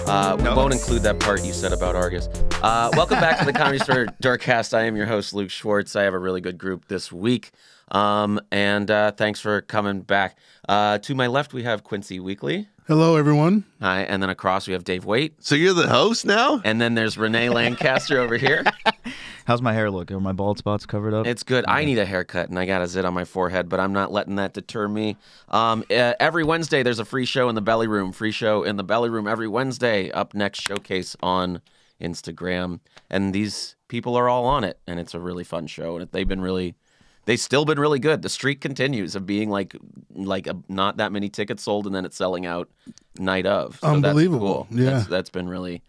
We won't include that part you said about Argus. Welcome back to the Comedy Store Doorcast. I am your host, Luke Schwartz. I have a really good group this week. And thanks for coming back. To my left, we have Quincy Weekley. Hello, everyone. Hi. And then across, we have Dave Waite. So you're the host now? And then there's Rene Lancaster over here. How's my hair look? Are my bald spots covered up? It's good. I need a haircut, and I got a zit on my forehead, but I'm not letting that deter me. Every Wednesday, there's a free show in the Belly Room. Free show in the Belly Room every Wednesday. Up next, Showcase on Instagram. And these people are all on it, and it's a really fun show. And they've still been really good. The streak continues of being not that many tickets sold, and then it's selling out night of. So unbelievable. That's cool. Yeah. That's been really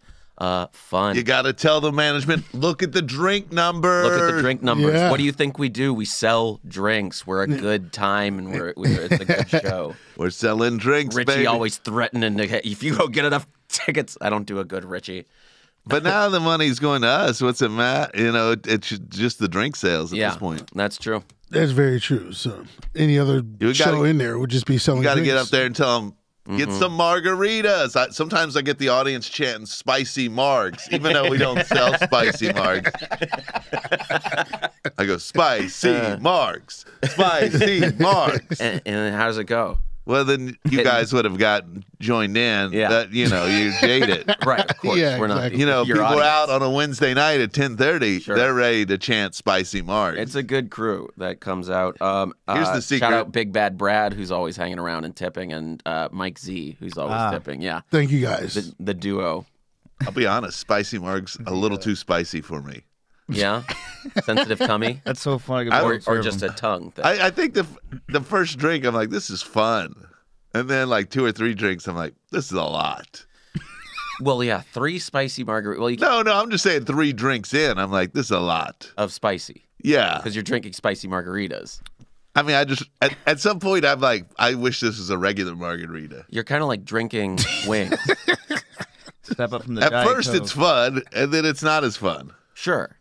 fun. You got to tell the management, look at the drink numbers. Look at the drink numbers. Yeah. What do you think we do? We sell drinks. We're a good time, and it's a good show. We're selling drinks, Richie baby. always threatening to, if you go get enough tickets, I don't do a good Richie. But now the money's going to us. What's it matter? You know, it's just the drink sales at this point. That's true. That's very true. So any other show in there would just be selling You got to drinks. get up there and tell them, get some margaritas. Sometimes I get the audience chanting spicy margs, even though we don't sell spicy margs. I go, spicy margs, spicy margs. And how does it go? Well, then you guys would have joined in. Yeah. That, you're jaded. Right, of course. Yeah, We're not. exactly. Your People are audience. out on a Wednesday night at 10:30. Sure. They're ready to chant spicy margs. It's a good crew that comes out. Here's the secret. Shout out Big Bad Brad, who's always hanging around and tipping, and Mike Z, who's always tipping. Yeah, Thank you, guys. the duo. I'll be honest, spicy margs a little too spicy for me. Yeah, sensitive tummy, That's so funny. or just a tongue thing. I think the first drink, I'm like, this is fun. And then like 2 or 3 drinks, I'm like, this is a lot. Well, yeah, 3 spicy margaritas. Well, No, I'm just saying 3 drinks in, I'm like, this is a lot. of spicy Yeah. because you're drinking spicy margaritas. I mean, I just, at some point, I'm like, I wish this was a regular margarita. You're kind of like drinking wings. Step up from the At Diet first, Coke. it's fun, and then it's not as fun. Sure.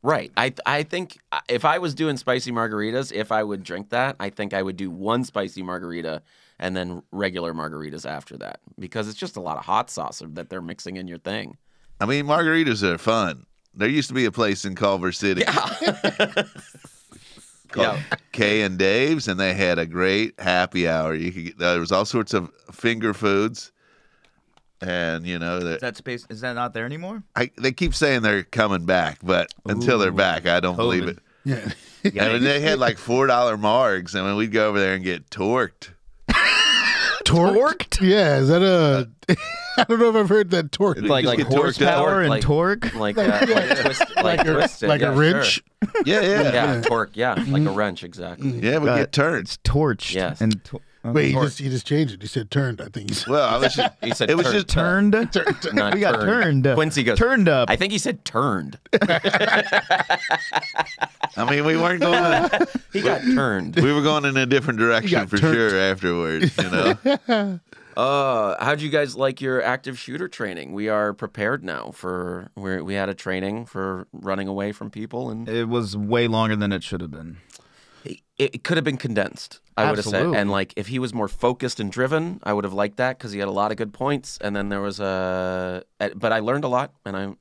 Right. I think if I was doing spicy margaritas, if I would drink that, I think I would do 1 spicy margarita and then regular margaritas after that, because it's just a lot of hot sauce that they're mixing in your thing. I mean, margaritas are fun. There used to be a place in Culver City called Kay and Dave's, and they had a great happy hour. You could there was all sorts of finger foods, and That space is that not there anymore? they keep saying they're coming back, but until they're back, I don't believe it. Yeah. I mean, they had like $4 margs, and when we'd go over there and get torqued. Torqued? Yeah, is that a... I don't know if I've heard that torque. Like get horsepower torqued, and torque? Like twisted. Like Yeah, a wrench? Sure. Yeah. Torque, like a wrench, exactly. Yeah, we get turned. It's torched. Yes. And Wait, he just changed it. He said turned, I think he said. Well, I was just, He said it was turned. just turned. Not We got turned. Quincy goes, Turned up. I think he said turned. I mean, we weren't going. He got turned. We were going in a different direction got for turned. sure afterwards. How'd you guys like your active shooter training? We are prepared now we had a training for running away from people, and It was way longer than it should have been. it could have been condensed, I would have said. Absolutely. And like if he was more focused and driven, I would have liked that because he had a lot of good points. And then there was but I learned a lot, and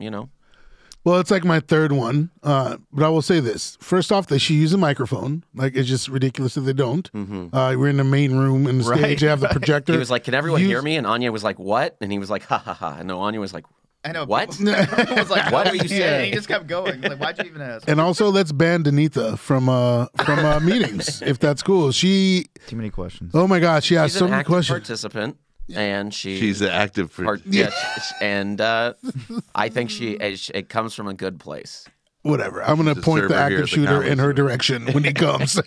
Well, it's like my third one. But I will say this. First off, they should use a microphone. Like, it's just ridiculous if they don't. We're in the main room in the stage. They have the projector. he was like, "Can everyone hear me?" And Anya was like, "What?" And he was like, "Ha ha ha." And no, Anya was like, I know. "What?" I was like, What are you Yeah, saying? he just kept going. Like, why'd you even ask? And also, let's ban Danitha from meetings, if that's cool. She, Too many questions. oh my God, she has She's so an many active questions. participant, and She's active for. and I think it comes from a good place. Whatever. I'm going to She's a point the server here active at the shooter comedy in her store. direction when he comes.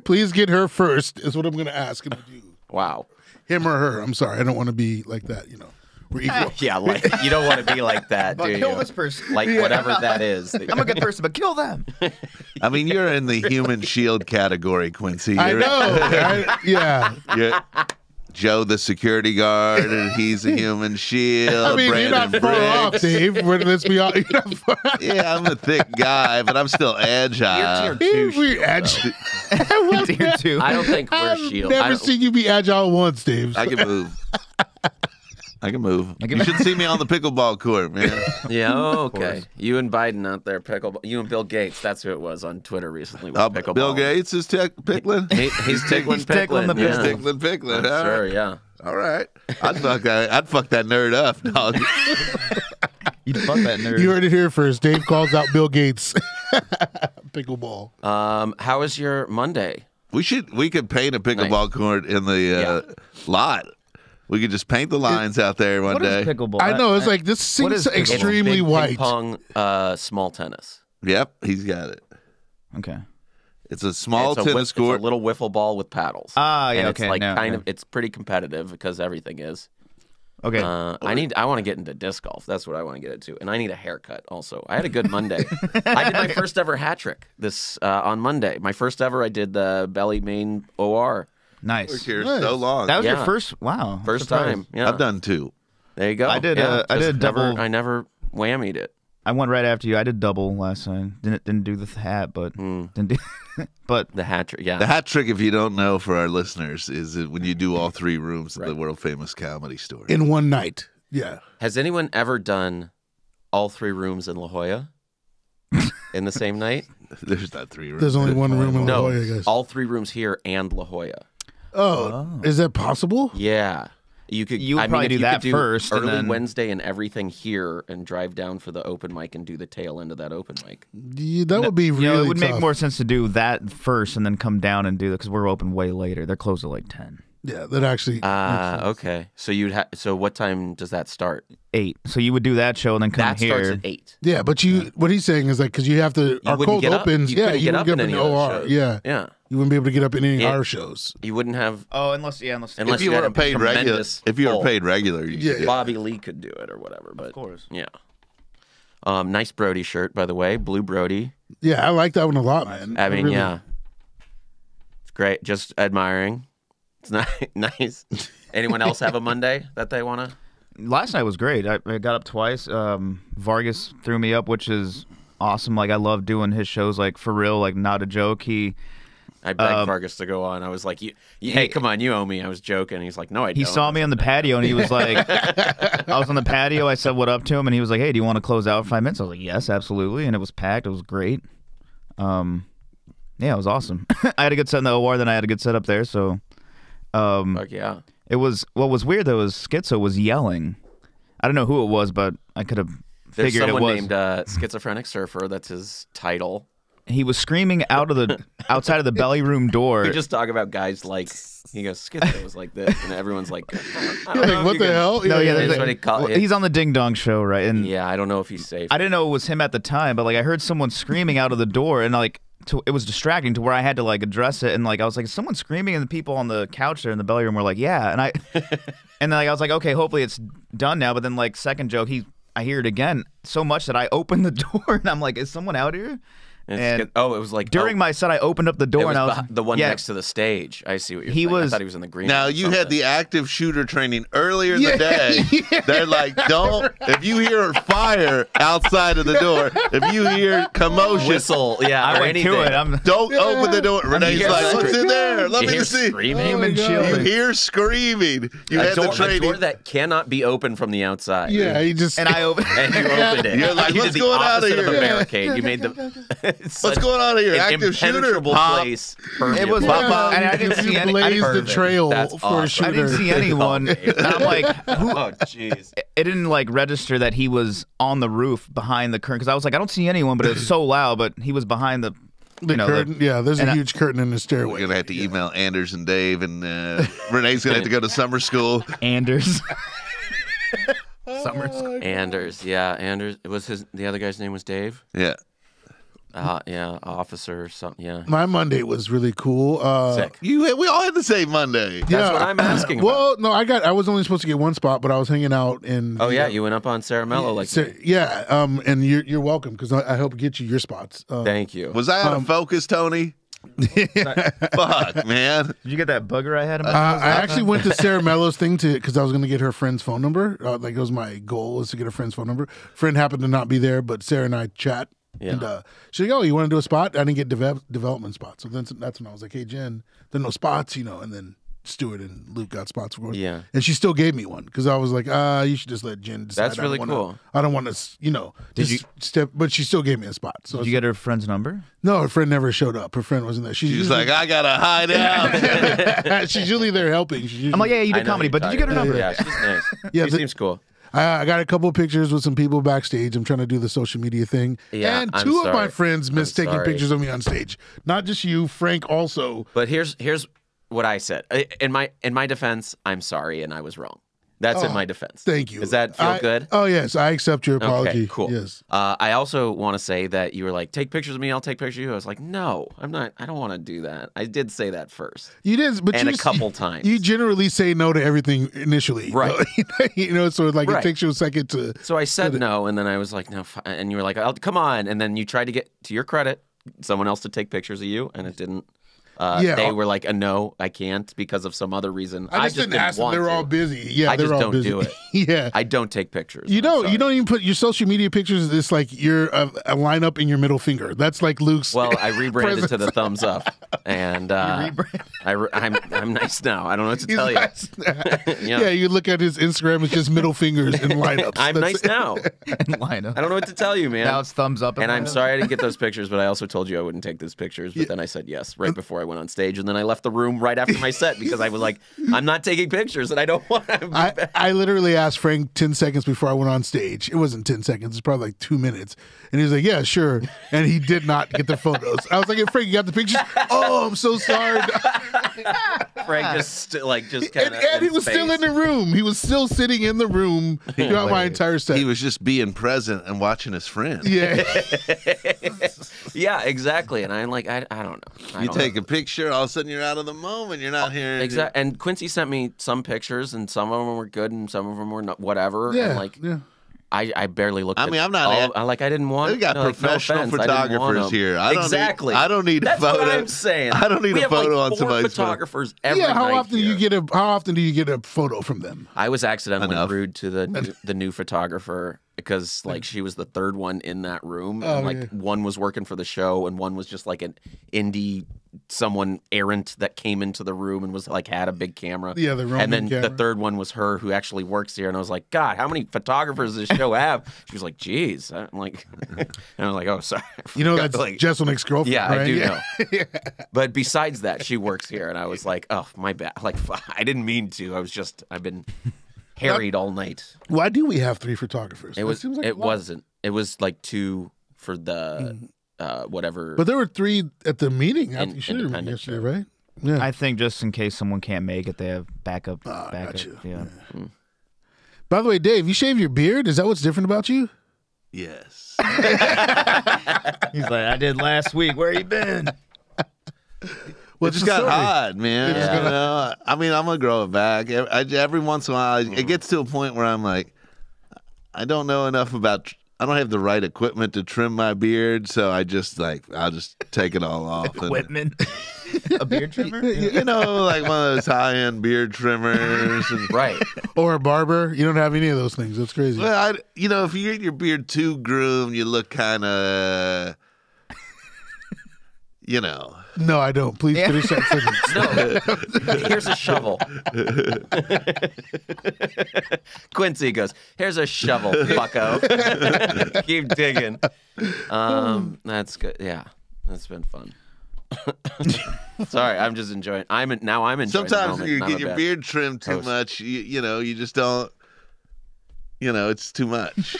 Please get her first, is what I'm going to ask him to do. Wow. Him or her. I'm sorry. I don't want to be like that, We're equal. Yeah, like you don't want to be like that, But do kill you? this person. Like whatever that is. I'm a good person, but kill them. I mean, you're in the human shield category, Quincy. I You're- know. Yeah. you're Joe, the security guard, and he's a human shield. I mean, you're not Brandon far off, Briggs. Dave. Let's be honest. You're not far Yeah, I'm a thick guy, but I'm still agile. You're tier 2 We shield, agile. Tier 2. though. I don't think we're I've shield. I never don't- seen you be agile once, Dave. I can move. I can move. I can- You should see me on the pickleball court, man. Yeah, okay. You and Biden out there, pickleball. You and Bill Gates, that's who it was on Twitter recently with pickleball. Bill Gates is pickling? He's tickling He's tickling the yeah. He's tickling pickling. I'm All sure, right. yeah. All right. I'd fuck that nerd up, dog. You'd fuck that nerd. You heard it here first. Dave calls out Bill Gates. Pickleball. How was your Monday? We could paint a pickleball court in the lot. We could just paint the lines out there one What day. is pickleball? I know. It's like, this what seems is pickleball? extremely Big white. Ping pong, small tennis. Yep, he's got it. Okay. It's a small It's tennis court. It's a little wiffle ball with paddles. Ah, yeah, and it's okay, like no, kind no. of. It's pretty competitive because everything is. Okay. I want to get into disc golf. That's what I want to get into, and I need a haircut. Also, I had a good Monday. I did my first ever hat trick this on Monday. My first ever. I did the belly main OR. We're Nice. here Nice. so long. That was your Yeah. first. Wow. First Surprised. time. Yeah, I've done 2. There you go. I did, Yeah, I did just never- double- I never whammied it. I went right after you. I did double last time. Didn't do the hat, but didn't do. But The hat trick. Yeah. The hat trick, if you don't know, for our listeners, is that when you do all 3 rooms at the world famous Comedy Store. In one night. Yeah. Has anyone ever done all 3 rooms in La Jolla in the same night? There's not 3 rooms. There's only one room in La No, Jolla, guys. all 3 rooms here and La Jolla. Oh, is that possible? Yeah. You could. You would I mean, probably if do you that could do first, and early then- Wednesday and everything here, and drive down for the open mic and do the tail end of that open mic. Yeah, that would be really you know, it would make tough. more sense to do that first and then come down and do that because we're open way later. They're closed at like 10, Yeah, that actually. Okay. So you'd so what time does that start? 8. So you would do that show and then come That here. starts at 8. Yeah, but what he's saying is like, because you have to, our wouldn't cold get up- opens. you Yeah, couldn't you get wouldn't up get in up in any of those OR. shows. Yeah. Yeah. You wouldn't be able to get up in any Yeah. of our shows. You wouldn't have Oh, unless you unless If you had were a paid regular, tremendous if you were pull. paid regular, you Yeah. could. Bobby Lee could do it or whatever. But Of course. yeah. Nice Brody shirt, by the way, blue Brody. Yeah, I like that one a lot, man. I mean, really- yeah, it's great. Just admiring. It's nice. Anyone else have a Monday that they want to? Last night was great. I got up twice. Vargas threw me up, which is awesome. Like I love doing his shows. Like for real, like not a joke. I begged Vargas to go on. I was like, "Hey, come on, you owe me." I was joking. He's like, "No, I don't." He saw me on the patio and he was like, I was on the patio. I said what up to him and he was like, "Hey, do you want to close out for 5 minutes?" I was like, "Yes, absolutely." And it was packed. It was great. Yeah, it was awesome. I had a good set in the OR, then I had a good set up there. So, Fuck yeah. it was. What was weird though was Schizo was yelling. I don't know who it was, but I could have There's figured it someone was. named Schizophrenic Surfer. That's his title. He was screaming outside of the belly room door. We just talk about guys like he goes Schizo was like this, and everyone's like, I don't You're know like, if what you the can- hell? No, yeah, That's there's what he call it. he's on the Ding Dong show, right? And Yeah, I don't know if he's safe. I didn't know it was him at the time, but like I heard someone screaming out of the door, and like it was distracting to where I had to like address it, and like I was like, "Is someone screaming?" And the people on the couch there in the belly room were like, "Yeah," and and then like I was like, "Okay, hopefully it's done now." But then like second joke, I hear it again so much that I opened the door, and I'm like, "Is someone out here?" And it was like during my set, I opened up the door, it was and I was the one yeah, next to the stage. I see what you're He saying. was- I thought he was in the green. Now room or you had something. the active shooter training earlier in the day. They're like, don't. If you hear fire outside of the door, if you hear commotion, whistle. Yeah, I or went anything. to it. I'm don't open the door. Renee's hear like, that. what's in there? Let You me hear see. screaming. Oh my human God. You shielding. hear screaming. You had the a training. door that cannot be opened from the outside. Yeah, he just. And I opened. And you opened it. You're like, you what's did the going on opposite here? of a Yeah. barricade. You made the. What's going on here? Active shooter. Impenetrable Pop. place. It was, Pop. and I didn't see any. I blaze didn't, the trail That's for awesome. a shooter. I didn't see anyone. And I'm like, who? Oh jeez. It didn't like register that he was on the roof behind the curtain because I was like, I don't see anyone, but it was so loud. But he was behind the. The you know, curtain. Yeah, there's and a I- huge curtain in the We're stairway. gonna have to email Anders and Dave, and Renee's gonna have to go to summer school. Anders. Summer school. Anders. Yeah, Anders. Was the other guy's name was Dave? Yeah. Yeah, officer or something. Yeah. My Monday was really cool. Sick. We all had the same Monday. Yeah. That's what I'm asking about. Well, no, I was only supposed to get one spot, but I was hanging out in. Oh yeah, you went up on Sarah Mello like me. Yeah, and you're welcome because I help get you your spots. Thank you. Was I out of focus, Tony? Fuck, man. Did you get that booger I had in my I actually went to Sarah Mello's thing because I was going to get her friend's phone number. Like it was my goal was to get a friend's phone number. Friend happened to not be there, but Sarah and I chat. Yeah. And she's like, "Oh, you want to do a spot?" I didn't get development spots, so then that's when I was like, "Hey, Jen, there are no spots, and then Stuart and Luke got spots for. Yeah. And she still gave me one because I was like, you should just let Jen decide. That's really cool. I don't want to, step. But she still gave me a spot. So Did you get her friend's number? No, her friend never showed up. Her friend wasn't there. She was like, I gotta hide out. She's usually there helping. I'm like, yeah, you did comedy, but did you get her number? Yeah, she's nice. Yeah, she seems cool. I got a couple of pictures with some people backstage. I'm trying to do the social media thing. Yeah, and I'm two of my sorry. friends missed I'm taking sorry. pictures of me on stage. Not just you, Frank also. But here's what I said. In my defense, I'm sorry and I was wrong. That's in my defense. Thank you. Does that feel good? Oh, yes. I accept your apology. Okay, cool. Yes. I also want to say that you were like, take pictures of me, I'll take pictures of you. I was like, no, I'm not. I don't want to do that. I did say that first. You did, but And you a couple times. You generally say no to everything initially. Right. So like Right. it takes you a second to. So I said no, and then I was like, no, and you were like, oh, come on. And then you tried to get, to your credit, someone else to take pictures of you, and it didn't. They were like, no, I can't because of some other reason. I just didn't ask them. want They were to. all busy. Yeah, I they just were all don't busy. do it. Yeah. I don't take pictures. You I'm don't. sorry. You don't even put your social media pictures. It's like you're a lineup in your middle finger. That's like Luke's. Well, I rebranded to the presence. thumbs up, and I'm nice now. I don't know what to He's tell you. nice. Yeah, you look at his Instagram. It's just middle fingers and lineups. I'm That's nice it. now. And line up. I don't know what to tell you, man. Now it's thumbs up. And I'm lineup. sorry I didn't get those pictures, but I also told you I wouldn't take those pictures. But then I said yes right before I went on stage, and then I left the room right after my set because I was like, I'm not taking pictures, and I don't want to. I literally asked Frank 10 seconds before I went on stage. It wasn't 10 seconds. It's probably like 2 minutes. And he was like, yeah, sure. And he did not get the photos. I was like, hey, Frank, you got the pictures? Oh, I'm so sorry. Frank just kind of. And he was still in the room. He was still sitting in the room throughout my entire set. He was just being present and watching his friend. Yeah. Yeah, exactly. And I'm like, I don't know. You take a picture, all of a sudden you're out of the moment. You're not hearing. Exactly. And Quincy sent me some pictures, and some of them were good, and some of them were not, whatever. Yeah. And like, yeah. I barely looked. I mean, I'm not. I didn't want. We got no, like, no professional offense, I didn't want photographers them. here. Exactly. I don't need a That's photo. what I'm saying. I don't need we a photo have on like 4 somebody's phone. photographers every Yeah, how night often here. how often do you get a photo from them? I was accidentally Enough. rude to the new photographer because like she was the third one in that room, and like one was working for the show, and one was just like an indie someone errant that came into the room and was like had a big camera. Yeah, the roaming And then camera. the third one was her who actually works here, and I was like, God, how many photographers does this show have? She was like, Geez, I'm like, and I was like, oh, sorry. You know that's like, Jesselnick's girlfriend, yeah, right? I do know. But besides that, she works here, and I was like, oh, my bad. Like, I didn't mean to. I've been harried all night. Why do we have 3 photographers? It was. seems like a It lot. wasn't. It was like 2 for the whatever. But there were 3 at the meeting after you shooted independent yesterday, show. right? Yeah. I think just in case someone can't make it, they have backup. got backup. you. Yeah. By the way, Dave, you shave your beard? Is that what's different about you? Yes. He's like, I did last week. Where you been? What's It just the got story? hot, man. just got You know, I mean, I'm gonna grow it back. Every once in a while, it gets to a point where I'm like, I don't know enough about. I don't have the right equipment to trim my beard, so I'll just take it all off. Equipment. A beard trimmer? You know, like one of those high-end beard trimmers. And, right. Or a barber? You don't have any of those things. That's crazy. well, if you get your beard too groomed, you look kind of, No, I don't. Please finish that sentence. No. Here's a shovel. Quincy goes, here's a shovel, fucko. Keep digging. That's good. Yeah, that's been fun. Sorry, I'm just enjoying. I'm enjoying. the Sometimes moment, you and I'm get a your bad beard trimmed too host. much. You just don't. It's too much.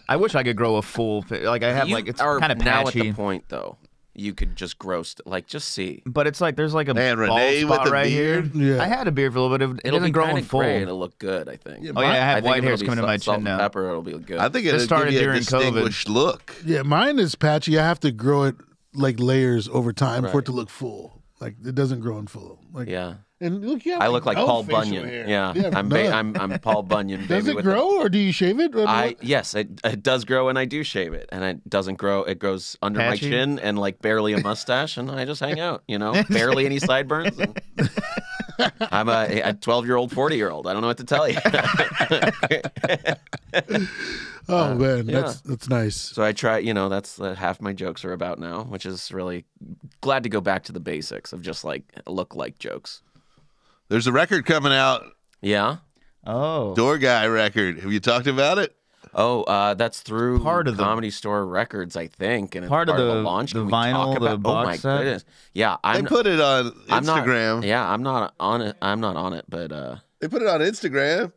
I wish I could grow a full. Like I have, You like it's are kind of now patchy. at the point though. You could just grow, just see. But it's like there's like a Man, bald Rene with spot the right beard? here. Yeah. I had a beard for a little bit. It It'll isn't be growing kind of full. gray. It'll look good, I think. Oh yeah, I have think white it'll hairs be coming to my salt chin and now. pepper, it'll be good. I think This it'll started give you a during COVID. distinguished look. Yeah, mine is patchy. I have to grow it like layers over time for Right. it to look full. Like it doesn't grow in full. Like Yeah. And look, yeah, I look like no Paul facial Bunyan. hair. Yeah, none. I'm Paul Bunyan. Does baby, it with grow or do you shave it? Yes, it does grow, and I do shave it, and it doesn't grow. It grows under Patchy? my chin and like barely a mustache, and I just hang out. Barely any sideburns. And I'm a 12-year-old, 40-year-old. I don't know what to tell you. Oh man, yeah. that's nice. So I try, that's half my jokes are about now, which is really glad to go back to the basics of just like look like jokes. There's a record coming out, Yeah. Oh. Door Guy record. Have you talked about it? Oh, that's through Part of the- Comedy Store Records, I think, and it's Part of the the- launch. the Can we vinyl, talk the about, box oh my set? goodness, yeah. They put it on I'm not- Instagram. yeah, I'm not on it. I'm not on it, but They put it on Instagram.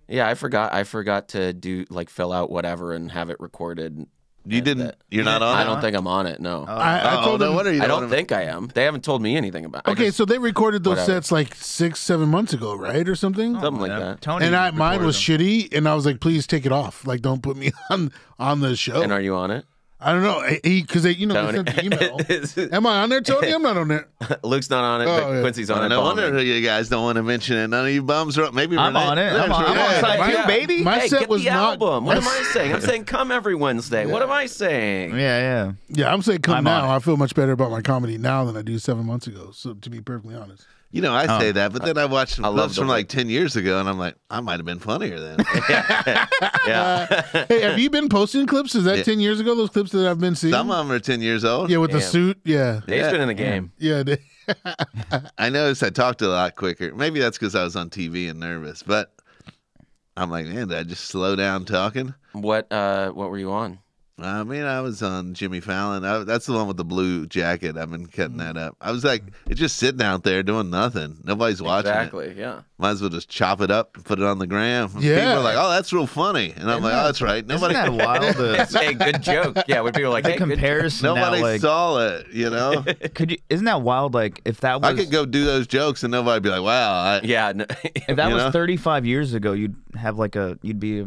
yeah, I forgot to do like fill out whatever and have it recorded. You didn't. You're not on I it. don't think I'm on it. No, I told no them. wonder you I don't don't wanna- think I am. They haven't told me anything about it. Okay, so they recorded those Whatever. sets like 6-7 months ago, right, or something. something like that. Tony And mine recorded was them. shitty, and I was like, please take it off. Like, don't put me on the show. And are you on it? I don't know, because they sent the email. Am I on there, Tony? I'm not on there. Luke's not on it, Oh, but yeah. Quincy's on it. No bombing. wonder you guys don't want to mention it. None of you bums are. Maybe I'm Renee- on it. I'm on Yeah. side my- two, baby. my Hey, set get was the not- album. What am my- I saying? I'm saying come every Wednesday. What am I saying? Yeah. Yeah, I'm saying come I'm on now. it. I feel much better about my comedy now than I do 7 months ago. So to be perfectly honest, You know, I say that, but then I watched some I love clips from the- like 10 years ago, and I'm like, I might have been funnier then. Yeah. hey, have you been posting clips? Is that Yeah. 10 years ago? Those clips that I've been seeing. Some of them are 10 years old. Yeah, with the Damn. suit. Yeah, Dave's been in the game. yeah. I noticed I talked a lot quicker. Maybe that's because I was on TV and nervous, but I'm like, man, did I just slow down talking? What were you on? I mean, I was on Jimmy Fallon. That's the one with the blue jacket. I've been cutting that up. I was like, it's just sitting out there doing nothing. Nobody's watching it. Exactly. Yeah. Might as well just chop it up and put it on the gram. And Yeah. People are like, oh, that's real funny. And I'm like, oh, that's right. Isn't Nobody that wild? Hey, good joke. Yeah, when people are like, The hey, good joke. comparison nobody now, like, saw it, you know? could you? Isn't that wild? Like, if that was I could go do those jokes and nobody'd be like, wow. Yeah. No, if that you was know? 35 years ago, you'd have like you'd be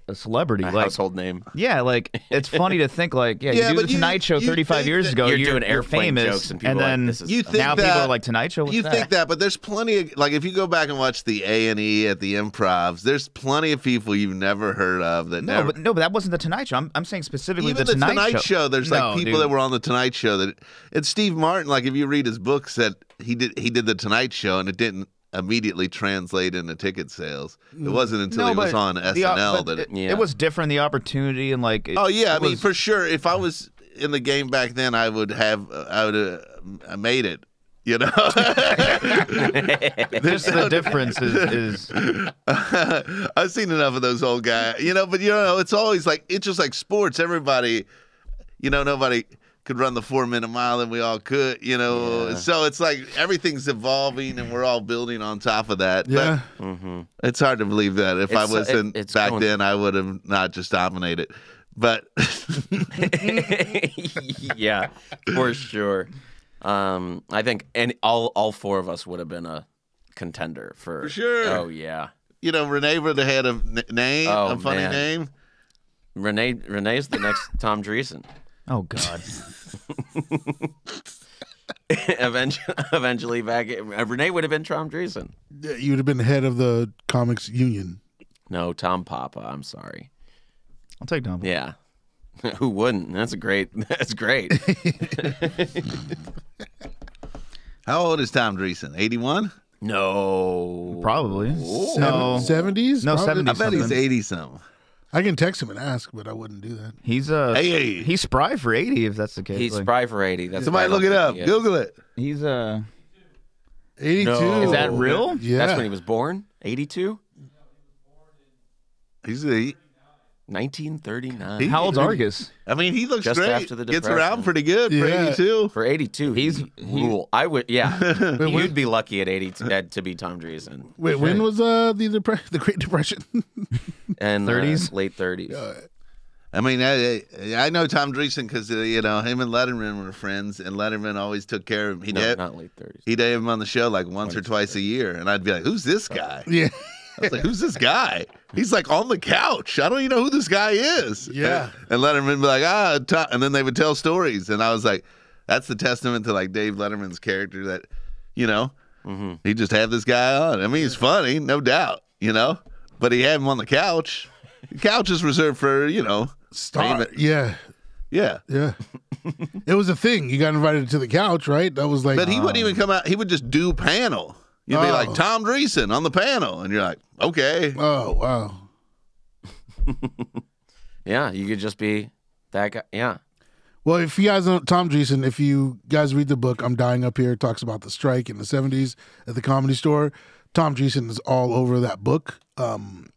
a celebrity. a Like, household name. yeah, like it's funny to think like, yeah, Yeah, you do but the you- Tonight Show you 35 think years that ago. you're You're doing airplane famous, jokes and people are like, then this is- You think now people that- are like Tonight Show. What's You that? think that, but there's plenty of, like, if you go back and watch the A&E at the Improvs, there's plenty of people you've never heard of that No, never. but that wasn't the Tonight Show. I'm saying specifically Even the Tonight, Show, there's No, like people dude. that were on the Tonight Show that it's Steve Martin. Like if you read his books, that he did the Tonight Show and it didn't immediately translate into ticket sales. It wasn't until he was but on the- SNL but that. Yeah. it was different. The opportunity and like. Oh yeah, I it mean was- for sure. If I was in the game back then, I would have made it. You know, Just the difference is I've seen enough of those old guys. You know, but it's always like it's just like sports. Everybody, nobody could run the 4-minute mile and we all could. Yeah. So it's like everything's evolving and we're all building on top of that. Yeah. But it's hard to believe that if I wasn't it's back going- then, I would have not just dominated. But Yeah, for sure. I think all four of us would have been a contender for sure. Oh yeah. Renee would have had a name, Oh, a funny man. name. Renee's the next Tom Dreesen. oh god. Eventually back Renee would have been Tom Dreesen. Yeah, you would have been head of the comics union. No, Tom Papa, I'm sorry. I'll take Tom. Yeah. Who wouldn't? That's great. How old is Tom Dreesen? 81? No. Probably. Ooh. No. 70s? No, Probably. 70s. I bet he's Something. 80 something. I can text him and ask, but I wouldn't do that. He's Hey. he's spry for 80 if that's the case. He's Like, spry for 80. That's Somebody look it up. Google it. He's 82. No. Is that real? Yeah. That's when he was born? 82? He's 1939. How old's Argus? I mean, he looks Just great. after the Gets Depression. around pretty good for Yeah. 82. For 82, He's- rule. I would, yeah. when- You'd be lucky at 80 to be Tom Dreesen. Wait, when was the Great Depression? And 30s? Late 30s. I mean, I know Tom Dreesen because him and Letterman were friends, and Letterman always took care of him. No, not late 30s. He'd have him on the show like once or twice a year, and I'd be like, "Who's this guy?" Yeah. I was like, "Who's this guy?" He's like on the couch. I don't even know who this guy is. Yeah. And Letterman would be like, Tom, and then they would tell stories, and I was like, "That's the testament to like Dave Letterman's character that, he just had this guy on. I mean, he's funny, no doubt, but he had him on the couch. The couch is reserved for, Star. famous- Yeah. yeah." Yeah. It was a thing. You got invited to the couch, right? That was like. But he wouldn't even come out. He would just do panel. You'd be like, Tom Dreesen on the panel. And you're like, okay. Oh, wow. Yeah, you could just be that guy. Yeah. Well, if you guys don't, Tom Dreesen, if you guys read the book, I'm Dying Up Here, it talks about the strike in the 70s at the Comedy Store. Tom Dreesen is all over that book. And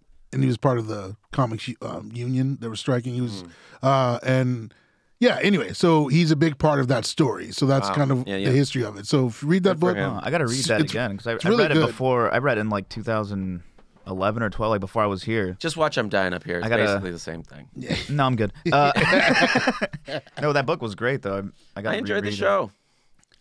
he was part of the comics union that was striking. He was, and yeah, anyway, so he's a big part of that story. So that's kind of the history of it. So if you read that book. I got to read that again because I really read it good. before. I read it in like 2011 or 12, like before I was here. Just watch I'm Dying Up Here. It's basically the same thing. No, I'm good. No, that book was great though. I enjoyed the show.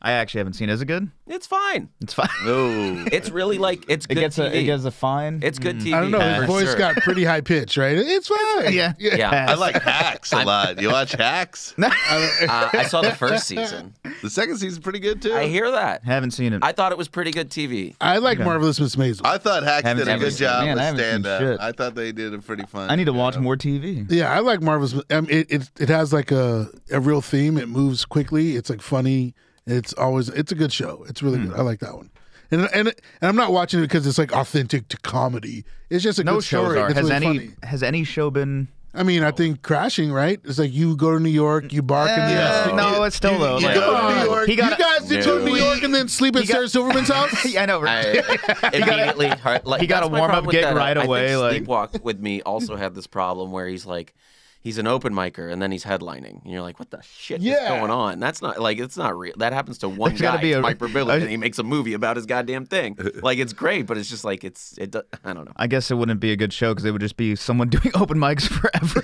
I actually haven't seen it. Is it good? It's fine. It's fine. No. It's really like, it's good TV. It gets a fine. It's good TV. I don't know. His for voice sure. got pretty high pitch, right? It's fine. Yeah. Yeah. I like Hacks a lot. You watch Hacks? I saw the first season. The second season's pretty good, too. I hear that. Haven't seen it. I thought it was pretty good TV. I like Marvelous Miss Maisel. I thought Hacks Haven't did a seen good it. job Man, I with haven't seen stand-up. shit. I thought they did a pretty fun. I need to watch more TV. Yeah, I like Marvelous. It has like a real theme. It moves quickly. It's like funny. It's a good show. It's really good. I like that one. And I'm not watching it because it's like authentic to comedy. It's just a No good shows story. are. It's really funny. Has any show been? I mean, I think Crashing, right? It's like you go to New York, you bark in the No, it's still though. you like, go to New York. You guys did go to New York and then sleep at Sarah Silverman's house? Yeah, I know. Right? Immediately, he got a warm-up gig right away, I like- think Sleepwalk with Me also had this problem where he's like, he's an open micer and then he's headlining, and you're like, what the shit is going on? That's not like, it's not real. That happens to one There's guy. gotta be It's a- Mike Birbiglia, and he makes a movie about his goddamn thing. Like, it's great, but it's just like I don't know. I guess it wouldn't be a good show because it would just be someone doing open mics forever.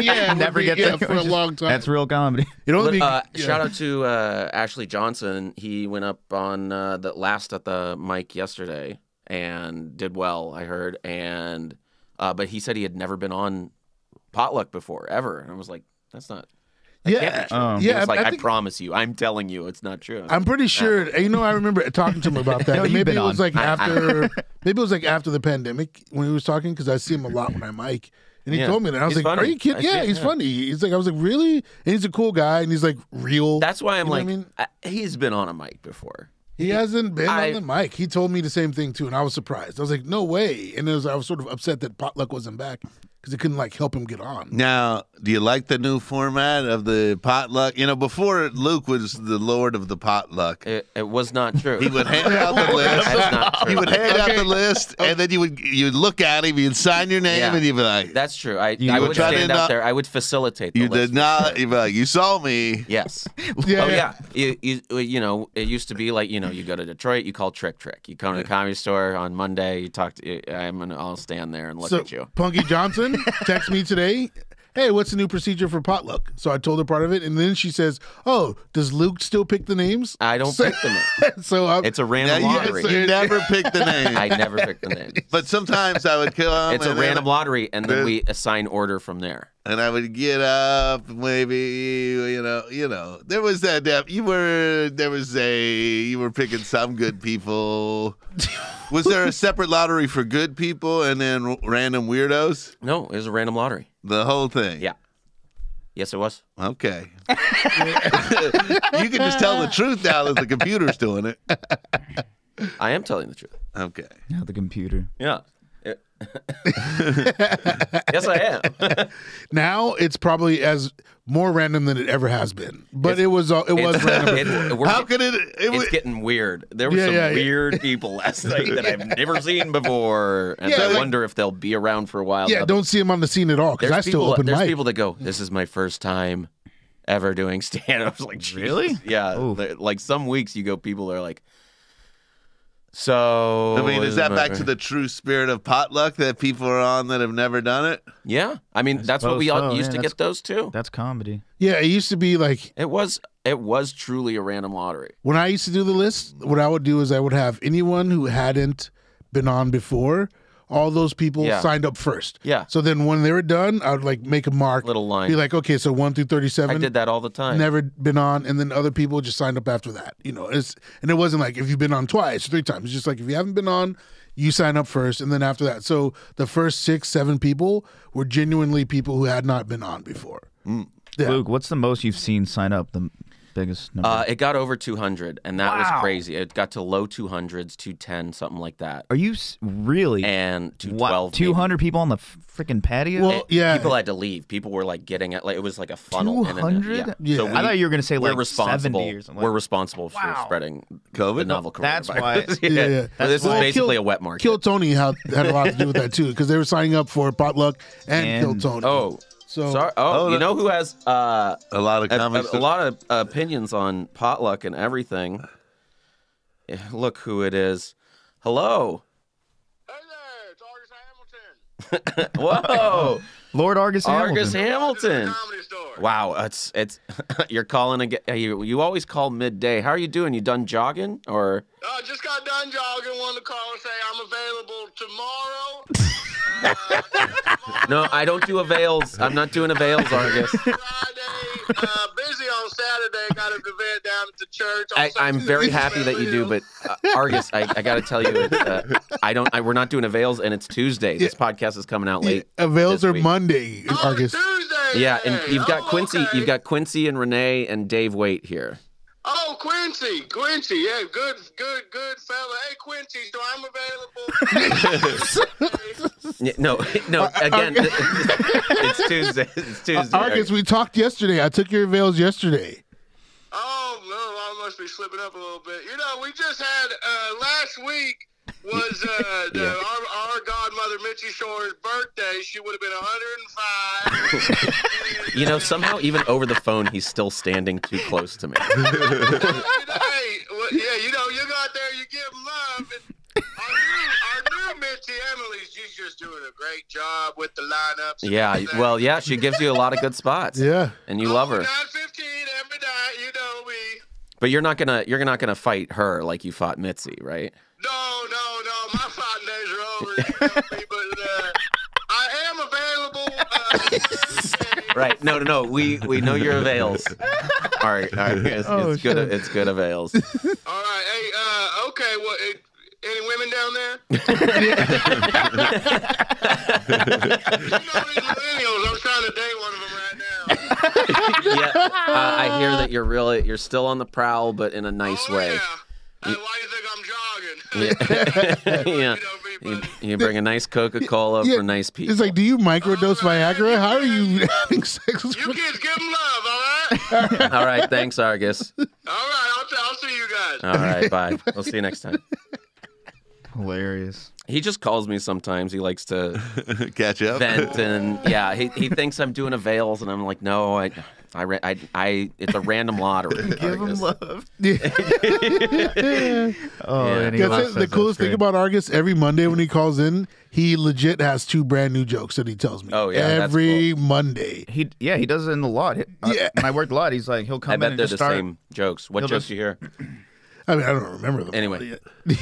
Yeah, Never get there. for a long time. That's real comedy. It only Shout out to Ashley Johnson. He went up on the last at the mic yesterday and did well, I heard. And but he said he had never been on Potluck before, ever. And I was like, that's not. That can't be true. He was like, I promise you, I'm telling you, it's not true. I'm pretty sure. You know, I remember talking to him about that. No, you've maybe been it was on. like after. Maybe it was like after the pandemic when he was talking because I see him a lot when I mic. And he told me that. I was He's like, funny. "Are you kidding? Yeah, he's funny." He's like, I was like, "Really?" And he's a cool guy, and he's like real. That's why I'm You know like, what I mean? he's been on a mic before. He hasn't been on the mic. He told me the same thing too, and I was surprised. I was like, "No way!" And I was sort of upset that Potluck wasn't back because it couldn't like help him get on. Now, do you like the new format of the potluck? You know, before Luke was the lord of the potluck. It was not true. He would hand out the list. That's not true. He would hand out the list, and then you'd look at him, you'd sign your name, Yeah. and you'd be like, That's true. I would would try to stand not- out there. I would facilitate the "You list did not." You'd be like, "You saw me." Yes. Yeah, Oh yeah. yeah. You know, it used to be like, you know, you go to Detroit, you call Trick. You come to the Comedy Store on Monday, you talk to. I'll stand there and look So at you. Punky Johnson texted me today. Hey, what's the new procedure for potluck? So I told her part of it, and then she says, "Oh, does Luke still pick the names?" I don't pick the name. So I'm, It's a Now, random lottery. you never pick the name. I never pick the name. But sometimes I would come. It's a and then- random lottery, and then we assign order from there. And I would get up, maybe you know. There was that you were picking some good people. Was there a separate lottery for good people and then random weirdos? No, it was a random lottery. The whole thing. Yeah. Yes, it was. Okay. You can just tell the truth now that the computer's doing it. I am telling the truth. Okay. Yeah, the computer. Yeah. Yes, I am. now it's probably as more random than it ever has been. But it was random. How could it? It's getting weird. There were Yeah, some yeah, yeah. weird people last night that I've never seen before, and Yeah, I like- wonder if they'll be around for a while. Yeah, don't see him on the scene at all because I still open There's mic. people that go, "This is my first time ever doing stand." I was like, Jesus. Really? Yeah. Ooh. Like some weeks you go, people are like, so. I mean, this is that my back fir-" to the true spirit of potluck that people are on that have never done it? Yeah, I mean that's what we suppose all so, used yeah, to get those too. That's comedy. Yeah, it used to be like It was truly a random lottery. when I used to do the list, what I would do is I would have anyone who hadn't been on before, all those people Yeah. signed up first. Yeah. So then when they were done, I would like make a mark. Little line. Be like, okay, so 1 through 37. I did that all the time. Never been on, and then other people just signed up after that. You know, and it wasn't like if you've been on twice or 3 times. It's just like if you haven't been on, you sign up first, and then after that. So the first 6, 7 people were genuinely people who had not been on before. Yeah. Luke, what's the most you've seen sign up? The biggest number? It got over 200, and that was crazy. It got to low 200s, 210, something like that. Are you really? And 212. 200 people on the freaking patio? Well, yeah. People had to leave. People were like getting it. Like it was like a funnel. 200? Yeah. So I thought you were going to say we're like responsible. 70 or something. We're responsible for spreading COVID? the novel coronavirus. That's why- Yeah. But this is Well, basically a wet market. Kill Tony had a lot to do with that too, because they were signing up for Potluck and Kill Tony. Oh, So- sorry. You know who has A lot of comedy. a lot of opinions on potluck and everything? Yeah, look who it is. Hello. Hey there, it's Argus Hamilton. Whoa. Lord Argus Hamilton. Argus Hamilton. Comedy Store. Wow, it's you're calling again. You always call midday. How are you doing? You done jogging or? Just got done jogging. Wanted to call and say I'm available tomorrow. No, I don't do avails. I'm not doing avails, Argus. Friday. Busy on Saturday. Got an event down at the church. I'm very happy that you do, but Argus, I got to tell you, we're not doing avails, and it's Tuesday. This podcast is coming out late. Avails this are week. Monday, Argus. Tuesday. Yeah, and you've got Quincy. Okay. You've got Quincy and Rene and Dave Waite here. Oh, Quincy, yeah, good fella. Hey, Quincy, so I'm available. No. Again, it's Tuesday. It's Tuesday. Argus, we talked yesterday. I took your avails yesterday. Oh, no, I must be slipping up a little bit. You know, we just had last week was our godmother Mitzi Shore's birthday. She would have been 105. You know, somehow even over the phone, he's still standing too close to me. Hey, you know, you go out there, you give love. And our new Mitzi Emily, she's just doing a great job with the lineups. Yeah, she gives you a lot of good spots. Yeah. And you love her. 9:15 every night, you know me. But you're not gonna fight her like you fought Mitzi, right? No, my fighting days are over. You know me, but I am available. Thursday. Right. No. We know your avails. All right. It's good. It's good avails. All right. Hey. Okay. Well, any women down there? You know these millennials. I'm trying to date one of them right now. Yeah. I hear that you're still on the prowl, but in a nice way. Yeah. Hey, why do you think I'm jogging? Yeah. You bring a nice Coca-Cola for nice people. It's like, do you microdose Viagra? How are you having sex with You kids give them love, all right? All right. Thanks, Argus. All right. I'll see you guys. All right. Bye. We'll see you next time. Hilarious. He just calls me sometimes. He likes to Catch up. vent, and he thinks I'm doing avails, and I'm like, no, it's a random lottery. Give him Argus. love. Yeah. Oh, Yeah. and he That's laughs. the coolest thing great. about Argus. Every Monday when he calls in, he legit has 2 brand new jokes that he tells me. Oh, yeah, that's every Monday. He does it in the lot. Yeah. When I worked a lot, he's like, he'll come I in bet and they're just the start. same jokes. What He'll jokes just- you hear? I mean, I don't remember them. Anyway.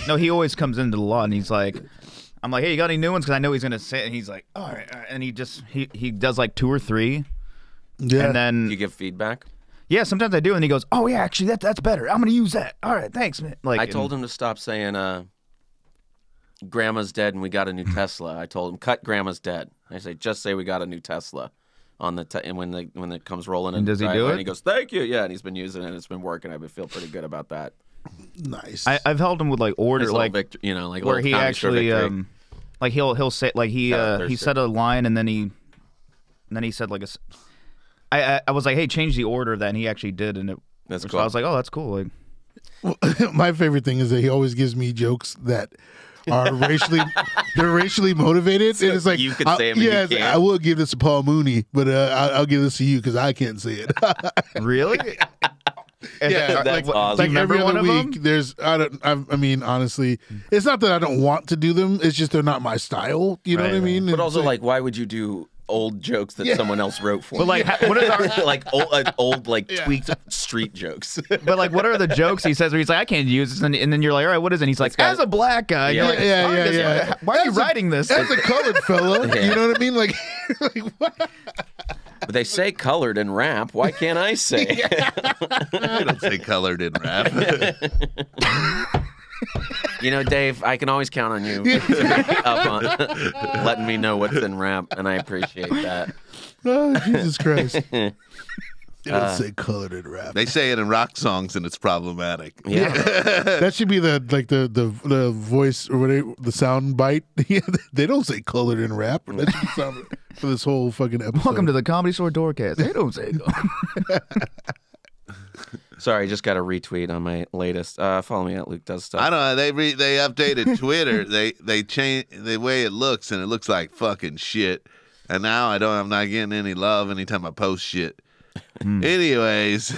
No, he always comes into the lot and he's like, I'm like, hey, you got any new ones? Because I know he's gonna say it. And he's like, all right. And he does like 2 or 3, Yeah. and then Do you give feedback? yeah, sometimes I do, and he goes, oh yeah, actually that's better. I'm gonna use that. All right, thanks, man. Like I told him to stop saying Grandma's dead and we got a new Tesla. I told him cut Grandma's dead. I say just say we got a new Tesla on the and when it comes rolling in. And does the he do driveway, it? And he goes, thank you. Yeah, and he's been using it. And it's been working. I feel pretty good about that. nice. I've held him with like order, His like little victory, like a where little he comedy store actually victory. like he'll say like he Thursday. said a line and then he said like I was like, hey, change the order of that, and he actually did, and That's so cool. I was like, oh, that's cool. Like, My favorite thing is that he always gives me jokes that are racially motivated, and it's like you could say 'em and you yeah, can't. I will give this to Paul Mooney, but I'll give this to you because I can't say it. really? Yeah, That's like, awesome. like Do you remember every one other of week, them? there's I mean, honestly, it's not that I don't want to do them. It's just they're not my style. You know Right, what I mean? But It's also, like, why would you do old jokes that someone else wrote for? But like, what is our? like old tweaked street jokes. But like, what are the jokes he says where he's like, I can't use this, and then you're like, all right, what is it? And he's like, got- as a black guy, Yeah. you're like, Yeah, "Sorry, yeah, this- yeah. Why are you As a- writing this? as a colored fella, Yeah. you know what I mean? Like, like what? But they say colored in rap. Why can't I say? I don't say colored in rap. You know, Dave, I can always count on you to be up on letting me know what's in rap, and I appreciate that. Oh, Jesus Christ. They don't say colored in rap. They say it in rock songs, and it's problematic. Yeah. That should be the voice or whatever, the sound bite. They don't say colored in rap. That should be sound for this whole fucking episode. Welcome to the Comedy Store Doorcast. They don't say Sorry, just got a retweet on my latest. Follow me at Luke Does Stuff. I don't know. They updated Twitter. they changed the way it looks, and it looks like fucking shit. And now I'm not getting any love anytime I post shit. Anyways,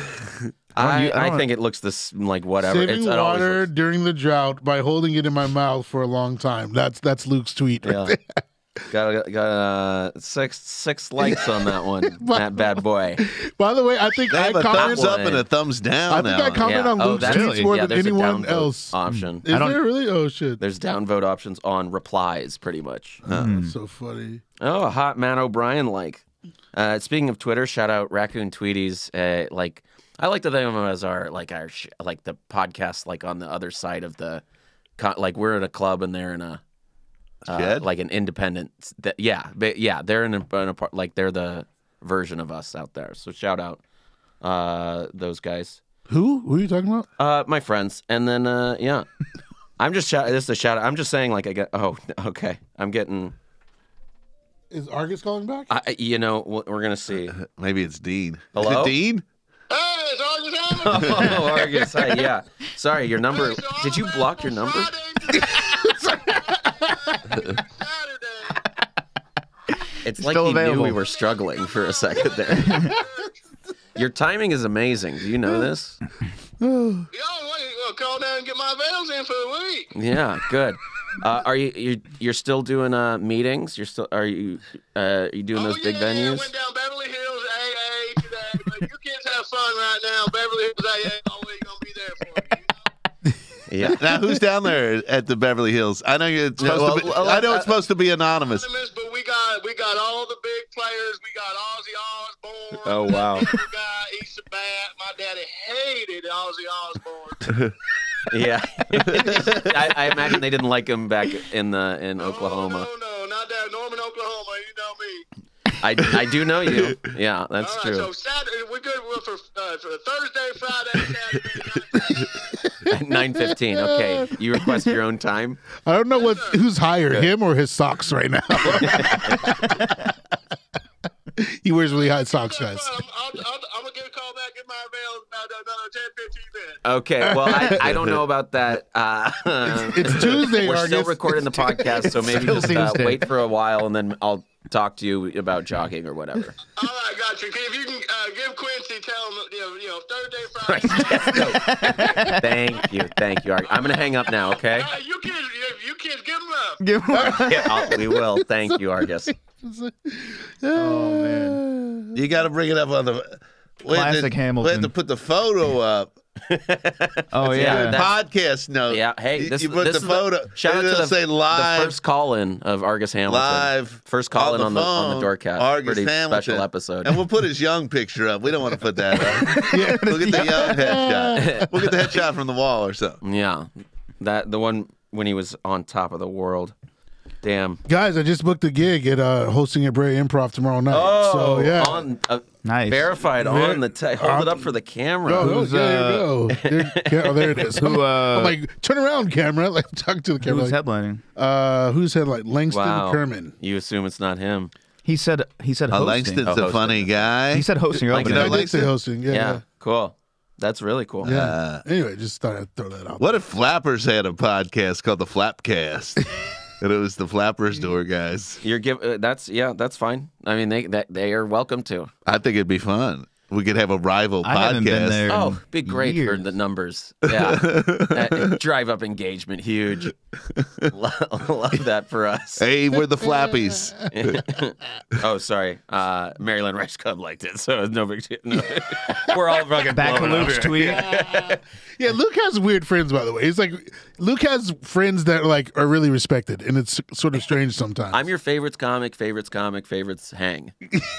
I think it looks this like whatever. Saving it always water looks- during the drought by holding it in my mouth for a long time. That's Luke's tweet. Right Yeah. there. Got six likes on that one. That bad boy. By the way, I think they I have a commented. thumbs up and a thumbs down. I think I now. commented on Luke's that's- tweets more than there's a anyone downvote else. option. Is there really? Oh shit! There's downvote options on replies, pretty much. That's so funny. Oh, a hot Matt O'Brien like. Speaking of Twitter, shout out Raccoon Tweeties. Like I like to think of them as our the podcast like on the other side of the like we're in a club and they're in a Shed? like an independent. They're in a like they're the version of us out there. So shout out those guys. Who are you talking about? My friends, and then yeah, I'm just this is a shout out. I'm just saying like I get. Oh, okay, I'm getting. Is Argus calling back? You know, we're gonna see. Maybe it's Dean. Hello? Is it Dean? Hey, it's Argus Hammond. Oh, Argus, hi, yeah. Sorry, your number. Hey, so Did you I'm block your on number? Saturday. It's like Still he available. knew we were struggling for a second there. Your timing is amazing. Do you know this? Yo, wait, call down and get my avails in for the week. Yeah, good. Are you're still doing meetings? Are you doing those big Yeah, I venues? went down Beverly Hills AA today, but you kids have fun right now. Beverly Hills AA always gonna be there for you. Yeah. Now, who's down there at the Beverly Hills? I know it's supposed to be. I know it's supposed to be anonymous. But we got all the big players. We got Ozzy Osbourne. Oh, wow. We got Issa Bat. My daddy hated Ozzy Osbourne. Yeah. I imagine they didn't like him back in Oklahoma. No, not down Norman, Oklahoma. You know me. I do know you. Yeah, that's All right, true. so Saturday we're good for Thursday, Friday, Saturday. 9:15. Okay, you request your own time. I don't know who's higher, him or his socks right now. He wears really high socks, guys. I'm gonna get a call back in my avail about another 10-15 minutes. Okay, well, I don't know about that. It's Tuesday, We're still Argus. recording the podcast, so maybe still just Tuesday. wait for a while, and then I'll talk to you about jogging or whatever. All right, gotcha. If you can give Quincy, tell him, Thursday, Friday. Thank you. I'm gonna hang up now. Okay. You kids, give him up. Give him Yeah, we will. Thank you, Argus. Oh man. You got to bring it up on the. Classic Hamilton. We had to put the photo up. Oh yeah. that- Podcast note. Yeah. Hey, you put the photo. Shout out it'll to say the live. first call-in of Argus Hamilton. Live. First call-in the on the phone, Doorcast. Argus Pretty Hamilton. special episode. And we'll put his young picture up. We don't want to put that up. Yeah, We'll get the young headshot. We'll get the headshot from the wall or something. Yeah, the one when he was on top of the world. Damn. guys, I just booked a gig at hosting at Bray Improv tomorrow night. so yeah. on Nice. verified on the hold it up for the camera. Oh, there you go. There it is. Who, I'm like, turn around, camera. Like, talk to the camera. Who's Like, headlining? who's headline? Langston Wow. Kerman. You assume it's not him. He said hosting. Langston's a hosting. funny guy. He said hosting. You're Like, opening. I did say hosting. Yeah, Yeah. cool. That's really cool. Yeah. Anyway, just thought I'd throw that out. What if Flappers had a podcast called the Flapcast? And it was the Flappers Door guys. You're that's fine. I mean, they are welcome to. I think it'd be fun. We could have a rival I haven't been podcast. there. Oh, be great for years. the numbers. Yeah, drive up engagement, huge. Love that for us. Hey, we're the Flappies. Oh, sorry. Maryland Rice Club liked it, so it's no big deal. No. We're all fucking Back to blowing up Luke's here. tweet. Yeah, Luke has weird friends, by the way. It's like Luke has friends that like are really respected, and it's sort of strange sometimes. I'm your favorites comic, favorites hang.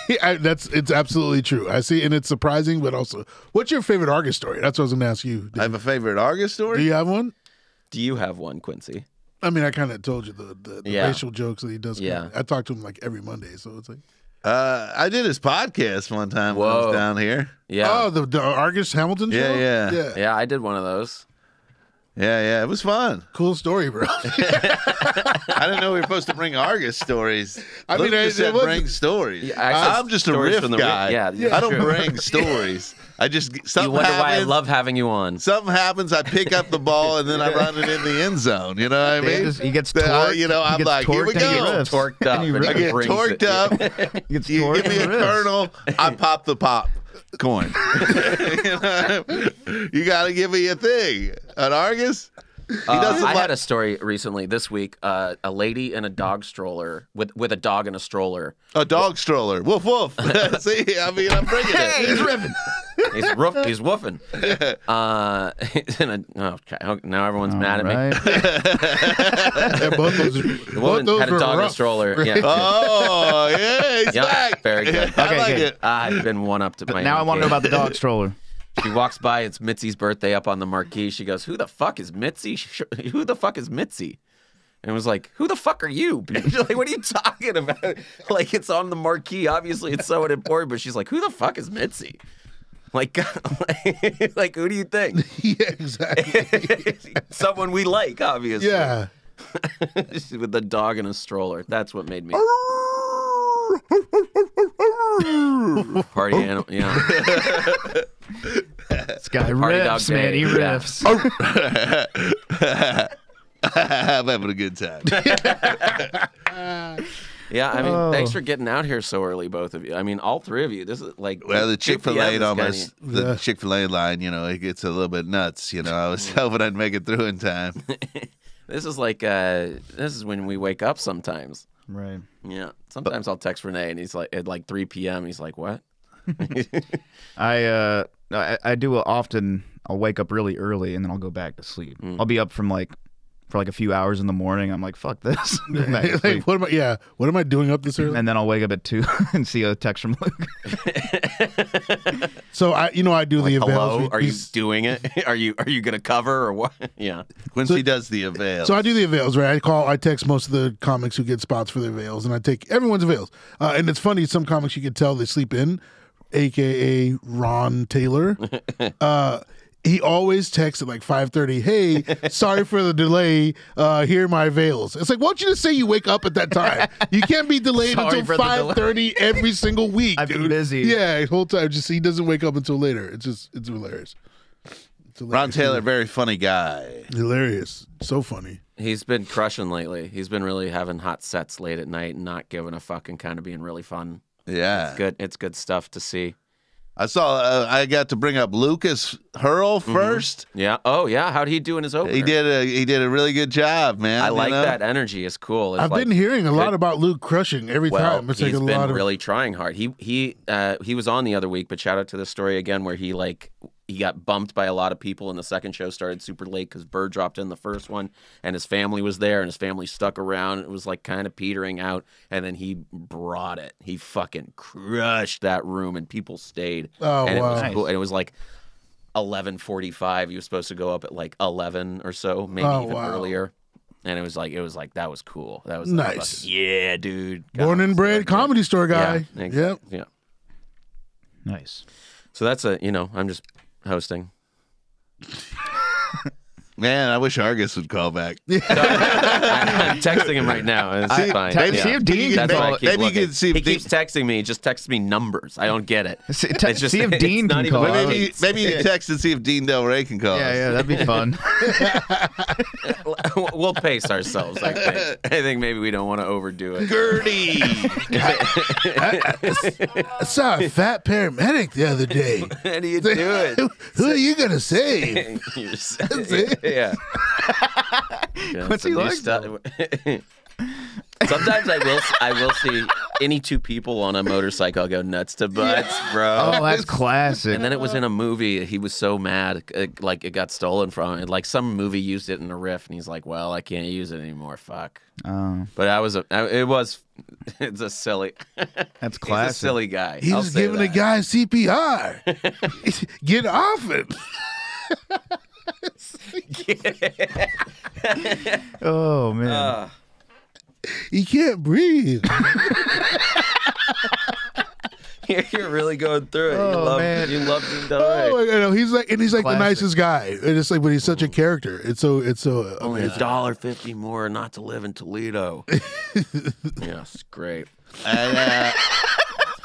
It's absolutely true. I see, and it's surprising, but also, what's your favorite Argus story? That's what I was going to ask you. I have a favorite Argus Do story. you have one? Do you have one, Quincy? I mean, I kind of told you the Yeah. racial jokes that he does. Yeah. I talk to him like every Monday, so it's like, I did his podcast one time when I Whoa. was down here. Yeah. oh, the Argus Hamilton show. Yeah. Yeah, I did one of those. Yeah, it was fun. Cool story, bro. I didn't know we were supposed to bring Argus stories. I Luke mean, just it said wasn't- bring stories. Yeah, I said I'm just a stories riff from the guy. Yeah, I don't true. bring stories. I just You something wonder happens. why I love having you on. Something happens, I pick up the ball and then I run it in the end zone. You know what I mean? He gets Then torqued. you know, he I'm gets like, here we torqued and he go. riffs. Torqued up. And he and I he get brings torqued it. up. He gets You torqued give me a and riffs. kernel, I pop the pop coin. You know? You got to give me a thing. An Argus? He doesn't I like- had a story recently this week. A lady in a dog stroller with a dog in a stroller. A dog stroller. Woof, woof. See, I mean, I'm bringing it. He's ripping. He's woofing. Now everyone's mad at me. Right. Yeah, both those, The woman had a dog in a stroller. Yeah. Oh, yeah, he's Yeah, back. very good. I like Okay. it. I've been one up to my. Now I own want to know game. about the dog stroller. She walks by. It's Mitzi's birthday up on the marquee. She goes, "Who the fuck is Mitzi? Who the fuck is Mitzi?" And it was like, "Who the fuck are you?" Like, what are you talking about? Like, it's on the marquee. Obviously, it's so important. But she's like, "Who the fuck is Mitzi?" Like, like, who do you think? Yeah, exactly. Someone we like, obviously. Yeah. With the dog in a stroller. That's what made me party animal. Yeah. This guy Party dog riffs, man. day. He Yeah. riffs. I'm having a good time. Yeah, I mean, Oh. thanks for getting out here so early, both of you. I mean, all three of you. This is like Well, the 2 Chick-fil-A p.m. is almost, kinda- the Chick-fil-A line, you know, it gets a little bit nuts. You know, I was hoping I'd make it through in time. This is like this is when we wake up sometimes. Right. Yeah. Sometimes I'll text Renee and he's like at like 3 p.m. He's like, "What?" I do often. I'll wake up really early and then I'll go back to sleep. I'll be up for like a few hours in the morning. I'm like, fuck this. Go back to Like, sleep. what am I doing up this early? And then I'll wake up at 2 and see a text from Luke. So I do the avails. Hello, are you We- doing it? Are you gonna cover or what? Yeah. Quincy does the avail. So I do the avails, right? I text most of the comics who get spots for their avails, and I take everyone's avails. And it's funny, some comics you can tell they sleep in, aka Ron Taylor. He always texts at like 5:30. Hey, sorry for the delay. Here are my avails. It's like, why don't you just say you wake up at that time? You can't be delayed Sorry until for the delay. 5:30 every single week. I've been dude. busy. Yeah, the whole time. Just he doesn't wake up until later. It's hilarious. It's hilarious. Ron Taylor, very funny guy. Hilarious. So funny. He's been crushing lately. He's been really having hot sets late at night and not giving a fuck and kind of being really fun. Yeah. Good. It's good stuff to see. I saw. I got to bring up Lucas Hurl first. Yeah. Oh, yeah. How'd he do in his opener? He did a really good job, man. I you like know? that energy. It's cool. It's I've like, been hearing a lot good- about Luke crushing every Well, time. It's he's like a been lot of really trying hard. He was on the other week, but shout out to the story again where he got bumped by a lot of people, and the second show started super late because Bird dropped in the first one, and his family was there, and his family stuck around. It was like kind of petering out, and then he brought it. He fucking crushed that room, and people stayed. Oh, and wow. It was Nice. cool. And it was like 11:45. He was supposed to go up at like 11 or so, maybe Oh, even wow. earlier. And it was like that was cool. That was Nice. fucking- yeah, dude. born and bred comedy store guy. Yeah, Yep. yeah. Nice. So that's I'm just hosting. Man, I wish Argus would call back. I'm texting him right now. And it's fine. See if Dean can That's why I call. keep maybe you looking. can see if He Dean- keeps texting me. He just texts me numbers. I don't get it. See It's just- if it's Dean not can even- call. Wait, Maybe you text and see if Dean Del Rey can call. Yeah, us. yeah, that'd be fun. We'll pace ourselves. I think maybe we don't want to overdo it. Gertie. I saw a fat paramedic the other day. How do you do it? Who are you gonna save? You're it. Yeah. Quincy some new likes stuff. Sometimes I will see any two people on a motorcycle. I'll go nuts to butts, bro. Oh, that's classic. And then it was in a movie. He was so mad, like it got stolen from him. Like some movie used it in a riff, and he's like, "Well, I can't use it anymore. Fuck." Oh, But it's a silly. that's He's a classic. silly guy. He I'll was say giving a that. guy CPR. Get off it. Oh man. He can't breathe. You're really going through it. Oh, man. You love being done Oh, right. I know. He's like the Classic. nicest guy. And it's like, but he's such a character. It's so Only amazing. $1.50 more not to live in Toledo. Yes, great.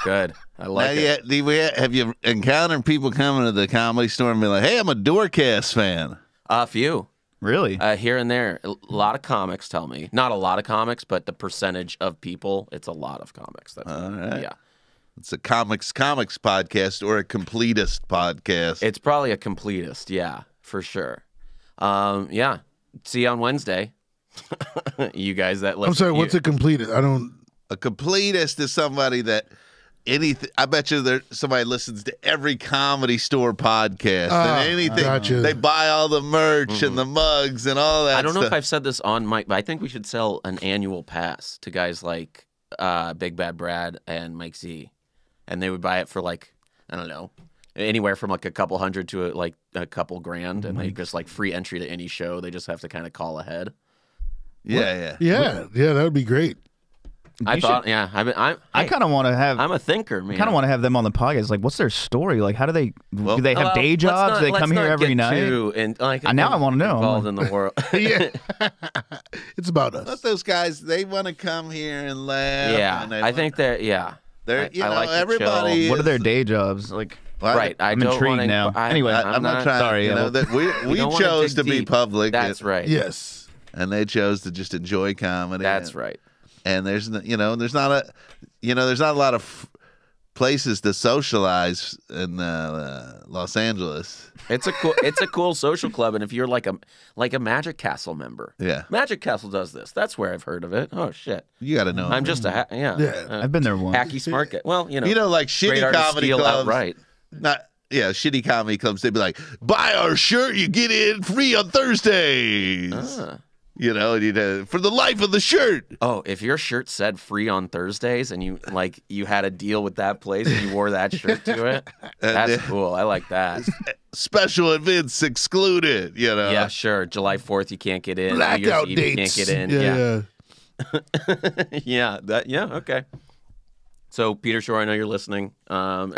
Good. I like it. Have you encountered people coming to the Comedy Store and be like, "Hey, I'm a Doorcast fan"? A few. Really? Here and there. A lot of comics tell me. Not a lot of comics, but the percentage of people, it's a lot of comics. That's All right. Yeah. It's a comics podcast or a completist podcast. It's probably a completist. Yeah, for sure. Yeah. See you on Wednesday. You guys that listen. I'm sorry. What's a completed? I don't. A completist is somebody that anything. I bet you somebody listens to every Comedy Store podcast and anything. Gotcha. They buy all the merch and the mugs and all that. I don't know if stuff. I've said this on mic, but I think we should sell an annual pass to guys like Big Bad Brad and Mike Z. And they would buy it for like, I don't know, anywhere from like a couple hundred to like a couple grand. And they just like free entry to any show. They just have to kind of call ahead. Yeah. Yeah, that would be great. I thought, yeah. I kind of want to have. I'm a thinker, man. kind of want to have them on the podcast. Like, what's their story? Like, how do they? Do they have Well, day jobs? Do they come here every night? And like, Now I wanna know. Involved in the world. Yeah, it's about Let us. those guys. They want to come here and laugh. Yeah, and they I think that. Yeah, they're. You I know, like to everybody. chill. What are their is- day jobs? Like, Well, right. I I'm don't intrigued wanna, now. Anyway, I'm not trying. Sorry, You yeah, know well- that we don't wanna chose dig to be deep. public. That's right. Yes. And they chose to just enjoy comedy. That's right. And there's not a lot of places to socialize in Los Angeles. It's a cool social club, and if you're like a Magic Castle member, Yeah, Magic Castle does this. That's where I've heard of it. Oh shit! you got to know. I'm just a I've been there once. hacky smart guy. Well, you know, like great shitty artists comedy steal clubs. outright. Shitty comedy clubs. They'd be like, "Buy our shirt, you get in free on Thursdays." Ah. You know, and for the life of the shirt. Oh, if your shirt said free on Thursdays and you had a deal with that place and you wore that shirt to it, that's cool. I like that. Special events excluded. You know. Yeah, sure. July 4th, you can't get in. New Year's Blackout Eve, you dates. can't get in. Yeah. Yeah. Okay. So Peter Shore, I know you're listening, and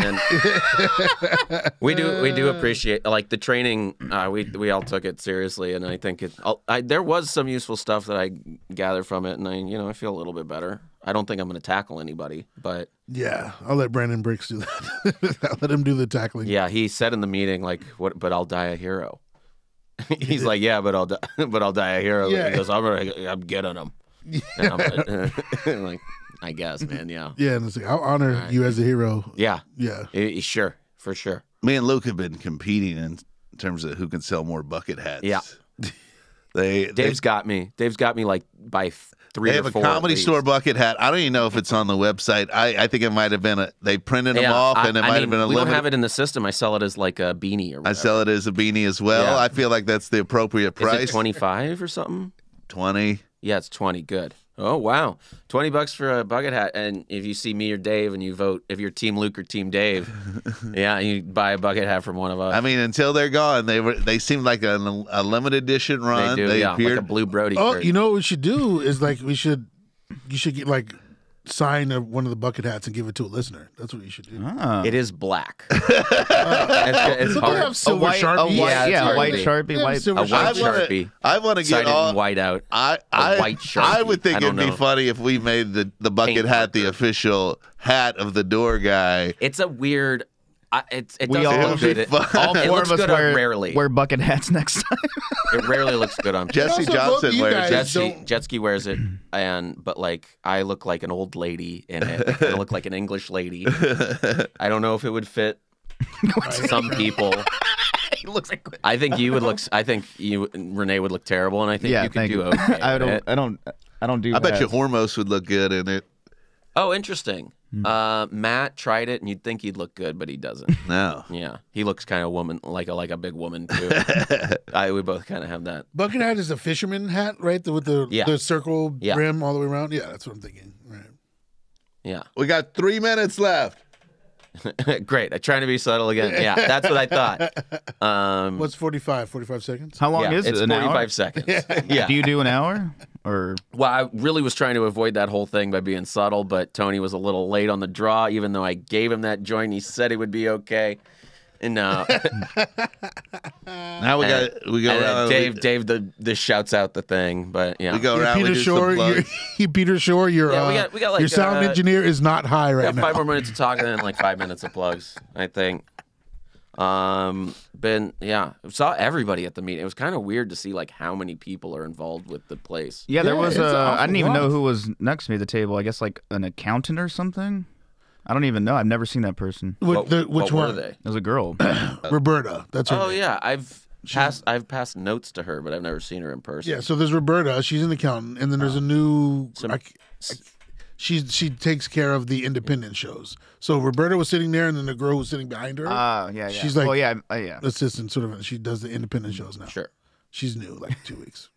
we do appreciate like the training. We all took it seriously, and I think there was some useful stuff that I gathered from it, and I feel a little bit better. I don't think I'm going to tackle anybody, but Yeah, I'll let Brandon Bricks do that. I'll let him do the tackling. yeah, he said in the meeting like, "What? But I'll die a hero." He's like, "Yeah, but I'll die a hero." Yeah. He goes, "I'm getting him." And I'm like, I guess, man. Yeah. Yeah, and it's like, I'll honor you as a hero. Yeah. Yeah. Sure. For sure. Me and Luke have been competing in terms of who can sell more bucket hats. Yeah. Dave's got me. Dave's got me like by three They or have four. a Comedy at least. Store bucket hat. I don't even know if it's on the website. I think it might have been they printed them Yeah, off, and it might have been a we don't limited. have it in the system. I sell it as like a beanie or whatever. I sell it as a beanie as well. Yeah. I feel like that's the appropriate Is price. it 25 or something? 20. Yeah, it's 20. Good. Oh wow, $20 for a bucket hat. And if you see me or Dave and you vote, if you're Team Luke or Team Dave, yeah, you buy a bucket hat from one of us. I mean, until they're gone, they seemed like a limited edition run. They do, yeah, like a blue Brody. Oh, shirt. you know what we should do is like you should get like sign one of the bucket hats and give it to a listener. That's what you should do. It is black. It's They hard. have silver white, Sharpie. Yeah, it's a white hard. Sharpie, Yeah, white. silver A white I wanna- Sharpie. I want to get Sided all and white out. I white Sharpie. I would think I it'd don't be know. funny if we made the bucket hat the marker. official hat of the door guy. It's a weird. It We doesn't all look should good. be fun. All It four looks of us good on rarely. wear bucket hats next time. It rarely looks good on Jesse Also, both Johnson of you wears guys it. Jet don't- ski, jet ski wears it, but like I look like an old lady in it. I look like an English lady. I don't know if it would fit some people. He looks like. I think you would look. I think you, Renee, would look terrible, and I think Yeah, you could thank do you. okay. I with it. don't do. I bet you hats. Hormos would look good in it. Oh, interesting. Matt tried it, and you'd think he'd look good, but he doesn't. No. Yeah, he looks kind of like a big woman too. We both kind of have that. Bucket hat is a fisherman hat, right? With the Yeah. circle Yeah. brim all the way around. Yeah, that's what I'm thinking. Right. Yeah. We got 3 minutes left. Great. I'm trying to be subtle again. Yeah, that's what I thought. What's 45 seconds? How long is it? It's An 45 hour? seconds. Yeah. Do you do an hour? Or Well, I really was trying to avoid that whole thing by being subtle, but Tony was a little late on the draw, even though I gave him that joint. He said he would be okay. And now Now we go around. Dave the shouts out the thing, but yeah. We go around. Peter we do Shore, some plugs. Peter Shore, your we got like, your sound engineer is not high right Yeah, now. 5 more minutes of talking and then like 5 minutes of plugs, I think. Saw everybody at the meeting. It was kind of weird to see like how many people are involved with the place. yeah, there Yeah, was it's an I awful didn't even lot. know who was next to me at the table. I guess like an accountant or something. I don't even know. I've never seen that person. Which What one? were they? It was a girl. Roberta. That's her Oh name. yeah, I've passed notes to her, but I've never seen her in person. Yeah, so there's Roberta. She's an accountant, and then there's a new. She takes care of the independent shows. So Roberta was sitting there, and then the girl was sitting behind her. Yeah. She's like- well, yeah. assistant, sort of. She does the independent shows now. Sure. She's new, like 2 weeks.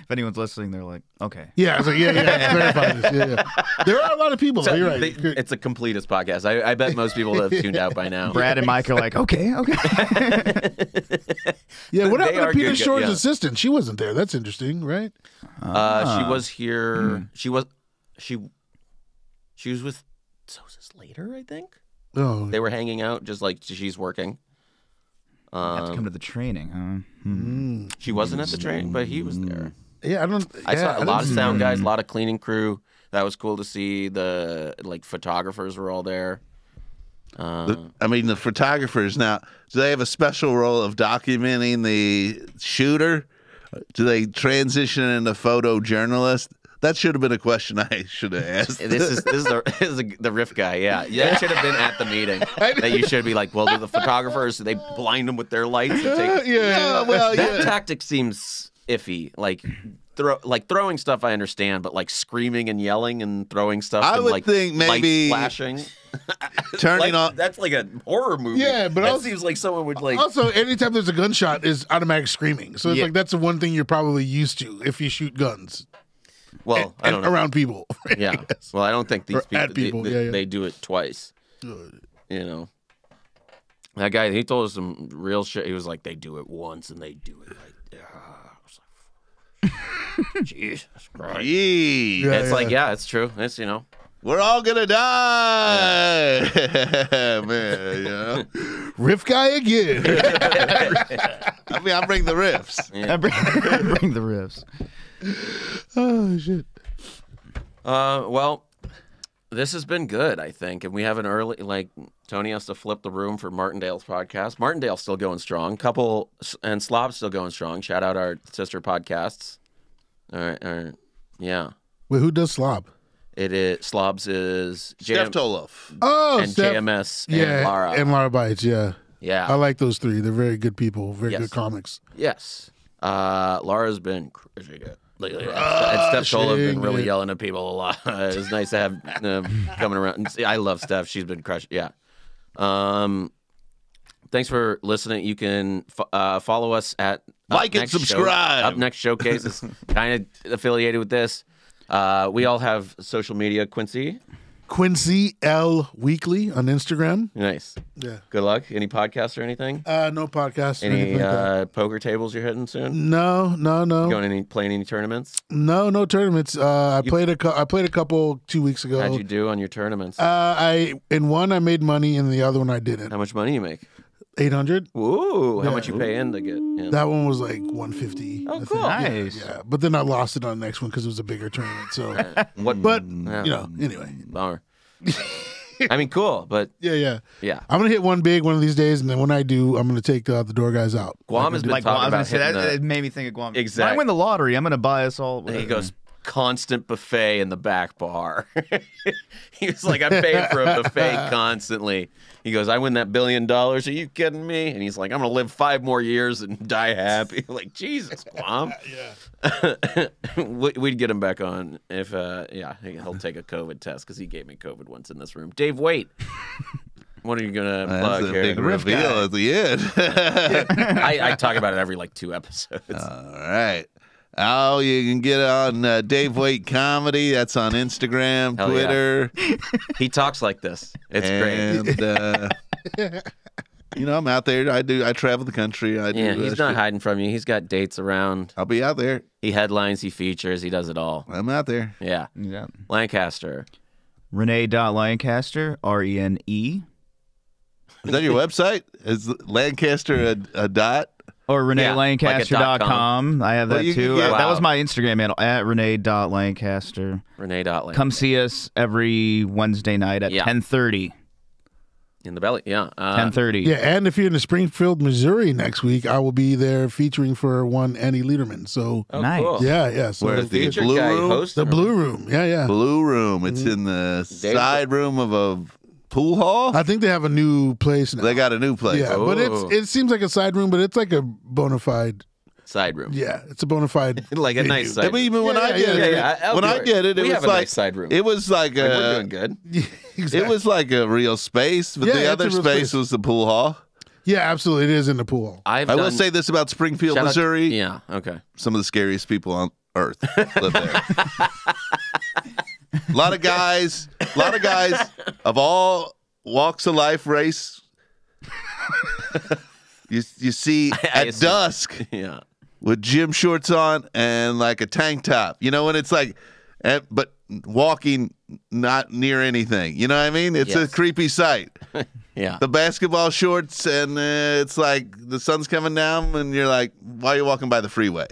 If anyone's listening, they're like, okay. Yeah, I was like, clarify this. Yeah. There are a lot of people. Though. You're right. It's a completist podcast. I bet most people have tuned out by now. Brad and Mike are like, okay. Yeah, what They happened to are Peter good, Shore's yeah. assistant? She wasn't there. That's interesting, right? She was here. She was with Sosa Slater, I think. Oh, They were hanging out, just like she's working. Have to come to the training, huh? She wasn't at the train, but he was there. yeah. I saw a lot of sound guys, a lot of cleaning crew. That was cool to see. The photographers were all there. I mean, the photographers now, do they have a special role of documenting the shooter? Do they transition into photojournalist? That should have been a question I should have asked. This is the riff guy. Yeah, that should have been at the meeting. That you should be like, well, do the photographers? Do they blind them with their lights? And take... Yeah, well, That tactic seems iffy. Throwing stuff, I understand, but like screaming and yelling and throwing stuff. I and, would like, think maybe lights flashing. turning on. That's like a horror movie. Yeah, but that also- seems like someone would like. Also, anytime there's a gunshot, is automatic screaming. So it's Yeah. like that's the one thing you're probably used to if you shoot guns. Well, I don't know. Around people. Yeah. Yes. Well, I don't think these Or at people, people, yeah. they do it twice. You know. That guy, he told us some real shit. He was like, they do it once and they do it like, I was like, Jesus Christ. Yee. Yeah. It's like, yeah, it's true. It's, you know. We're all gonna die, man. You know. Riff guy again. I mean, I bring the riffs. Bring the riffs. Oh shit. Well, this has been good, I think. And we have an early, Tony has to flip the room for Martindale's podcast. Martindale's still going strong. Couple and Slob's still going strong. Shout out our sister podcasts. All right. Yeah. Wait, who does slob? It is Slob's is Steph Toloff. Oh, and Steph. JMS and Yeah, Lara. and Lara Bites. Yeah, Yeah. I like those three. They're very good people. Very Yes. good comics. Yes. Lara's been crushing it lately. And Steph Tola has been really yelling at people a lot. It's nice to have coming around. And see, I love Steph. She's been crushing. Yeah. Thanks for listening. You can follow us at Like and Next Show- subscribe. Up Next Showcase is kind of affiliated with this. We all have social media. Quincy. Quincy L Weekley on Instagram. Nice. Yeah. Good luck. Any podcasts or anything? No podcast. or Any anything like that. poker tables you're hitting soon? No. Playing any tournaments? No tournaments. I played a couple 2 weeks ago. How'd you do on your tournaments? In one I made money, and the other one I didn't. How much money you make? 800. Ooh, how Yeah. much you pay in to get in? That one was like 150. Oh, I think. cool. Nice. Yeah, but then I lost it on the next one because it was a bigger tournament. So, What? but Yeah. anyway. Bummer. I mean, cool, but Yeah. yeah. I'm gonna hit one big one of these days, and then when I do, I'm gonna take the door guys out. Guam has been Like, talking I was gonna about say that. hitting It made me think of Guam. Exact- When I win the lottery, I'm gonna buy us all. He goes, constant buffet in the back bar. He was like, I'm paying for a buffet constantly. He goes, I win that $1 billion. Are you kidding me? And he's like, I'm going to live 5 more years and die happy. Like, Jesus, Guam. Yeah. We'd get him back on if, he'll take a COVID test because he gave me COVID once in this room. Dave Waite. What are you going to plug That's a here? big reveal at the end. I talk about it every 2 episodes. All right. Oh, you can get it on Dave Waite Comedy. That's on Instagram, Hell yeah. Twitter. He talks like this. It's great. And I'm out there. I travel the country. Yeah, he's not hiding from you. He's got dates around. I'll be out there. He headlines, he features, he does it all. I'm out there. Yeah. Yeah. Lancaster. Rene.Lancaster, RENE. Is that your website? Is Lancaster a dot? Or Yeah, ReneLancaster.com. I have Well, that you can too. get- That was Wow. my Instagram handle, at Rene.Lancaster. Rene.Lancaster. Come see us every Wednesday night at Yeah. 10:30. In the belly. Yeah. 10:30. Yeah, and if you're in Springfield, Missouri next week, I will be there featuring for one Annie Lederman. So Oh, Nice. cool. yeah. So Where the, is the Featured Blue guy Room? hosting the Blue Room. Yeah. Blue Room. It's in the side room of a pool hall. I think they have a new place now. They got a new place. Yeah, but Oh. it seems like a side room, but it's like a bona fide. Side room. Yeah, it's a bona fide. Like a nice side I mean, room. even when I get yeah, it, yeah, when I get it, it we was have a like nice side room. it was like Like, we're a doing good. Exactly. it was like a real space, but Yeah, the it's other a real space space. was the pool hall. Yeah, absolutely. It is in the pool. I will say this about Springfield, Shout out- Missouri: Yeah. Okay. some of the scariest people on earth live there. A lot of guys of all walks of life, race. You see I at assume- dusk Yeah. with gym shorts on and like a tank top. You know, when it's like, but walking not near anything. You know what I mean? It's a Yes. creepy sight. Yeah. The basketball shorts, and it's like the sun's coming down, and you're like, why are you walking by the freeway?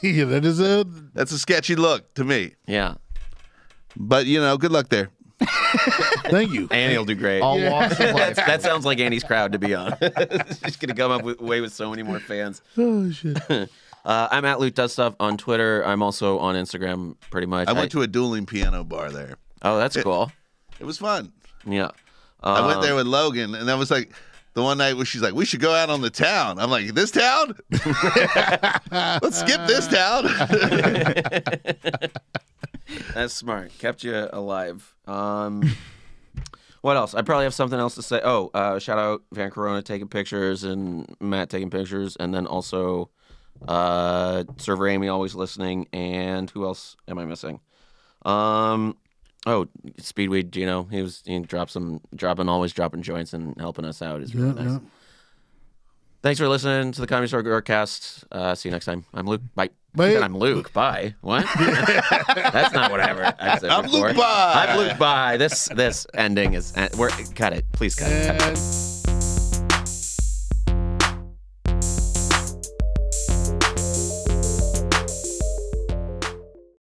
Yeah, that is a. That's a sketchy look to me. Yeah. But, good luck there. Thank you. Annie will do great. All walks of life. That sounds like Annie's crowd to be on. She's gonna come up away with so many more fans. Oh shit. I'm at Luke Does Stuff on Twitter. I'm also on Instagram pretty much. I went to a dueling piano bar there. Oh, that's cool. It was fun. Yeah. I went there with Logan, and that was like the one night where she's like, we should go out on the town. I'm like, this town? Let's skip this town. That's smart. Kept you alive. What else? I probably have something else to say. Oh, shout out Van Corona taking pictures and Matt taking pictures, and then also Server Amy always listening. And who else am I missing? Speedweed Gino. He always dropping joints and helping us out. Is really nice. Yeah. Thanks for listening to the Comedy Store Doorcast. See you next time. I'm Luke. Bye. Bye. I said I'm Luke. Bye. What? That's not what I said I'm before. Luke. Bye. I'm Luke. Bye. This ending is. Cut it. Please cut it. Cut it. And